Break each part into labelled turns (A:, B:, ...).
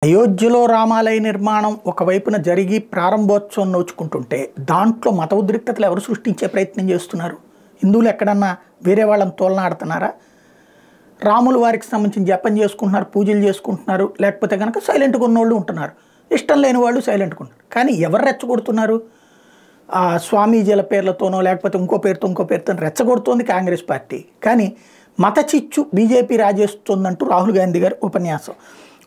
A: అయోధ్యలో రామాలయ నిర్మాణం ఒకవైపున జరిగి ప్రారంభోత్సవం నోచుకుంటుంటే దాంట్లో మత ఉద్రిక్తతలు ఎవరు సృష్టించే ప్రయత్నం చేస్తున్నారు? హిందువులు ఎక్కడన్నా వేరే వాళ్ళని తోలనాడుతున్నారా? రాముల వారికి సంబంధించిన జపం చేసుకుంటున్నారు, పూజలు చేసుకుంటున్నారు, లేకపోతే కనుక సైలెంట్గా ఉన్నోళ్ళు ఉంటున్నారు, ఇష్టం లేని వాళ్ళు సైలెంట్గా ఉన్నారు. కానీ ఎవరు రెచ్చగొడుతున్నారు? స్వామీజీల పేర్లతోనో లేకపోతే ఇంకో పేరుతో రెచ్చగొడుతోంది కాంగ్రెస్ పార్టీ. కానీ మత చిచ్చు బీజేపీ రాజేస్తుందంటూ రాహుల్ గాంధీ గారి ఉపన్యాసం.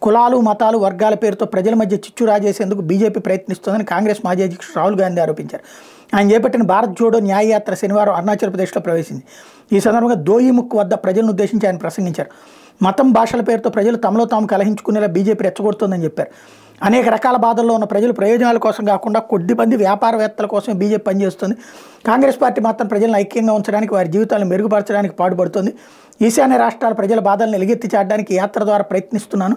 A: కులాలు మతాలు వర్గాల పేరుతో ప్రజల మధ్య చిచ్చు రాజేసేందుకు బీజేపీ ప్రయత్నిస్తోందని కాంగ్రెస్ మాజీ అధ్యక్షుడు రాహుల్ గాంధీ ఆరోపించారు. ఆయన చేపట్టిన భారత్ జోడో న్యాయయాత్ర శనివారం అరుణాచల్ ప్రదేశ్లో ప్రవేశించింది. ఈ సందర్భంగా దోయిముక్ వద్ద ప్రజలను ఉద్దేశించి ఆయన ప్రసంగించారు. మతం భాషల పేరుతో ప్రజలు తమలో తాము కలహించుకునేలా బీజేపీ రెచ్చగొడుతోందని చెప్పారు. అనేక రకాల బాధల్లో ఉన్న ప్రజలు ప్రయోజనాల కోసం కాకుండా కొద్దిమంది వ్యాపారవేత్తల కోసం బీజేపీ పనిచేస్తుంది. కాంగ్రెస్ పార్టీ మాత్రం ప్రజలను ఐక్యంగా ఉంచడానికి, వారి జీవితాలను మెరుగుపరచడానికి పాటుపడుతోంది. ఈశాన్య రాష్ట్రాల ప్రజల బాధలను ఎలుగెత్తి చాటడానికి యాత్ర ద్వారా ప్రయత్నిస్తున్నాను.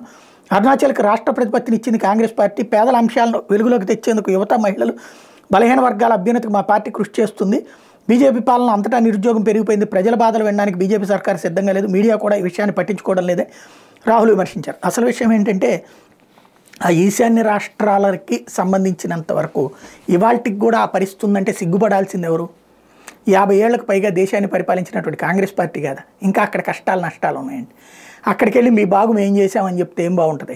A: అరుణాచల్కి రాష్ట్ర ప్రతిపత్తిని ఇచ్చింది కాంగ్రెస్ పార్టీ. పేదల అంశాలను వెలుగులోకి తెచ్చేందుకు యువత, మహిళలు, బలహీన వర్గాల అభ్యున్నతికి మా పార్టీ కృషి చేస్తుంది. బీజేపీ పాలన అంతటా నిరుద్యోగం పెరిగిపోయింది. ప్రజల బాధలు వినడానికి బీజేపీ సర్కారు సిద్ధంగా లేదు. మీడియా కూడా ఈ విషయాన్ని పట్టించుకోవడం లేదే రాహుల్ విమర్శించారు. అసలు విషయం ఏంటంటే ఆ ఈశాన్య రాష్ట్రాలకి సంబంధించినంత వరకు ఇవాళకి కూడా ఆ పరిస్థితి ఉందంటే సిగ్గుపడాల్సింది ఎవరు? 50 ఏళ్లకు పైగా దేశాన్ని పరిపాలించినటువంటి కాంగ్రెస్ పార్టీ కదా. ఇంకా అక్కడ కష్టాలు నష్టాలు ఉన్నాయండి. అక్కడికి వెళ్ళి మీ బాగు మేము చేసామని చెప్తే ఏం బాగుంటుంది?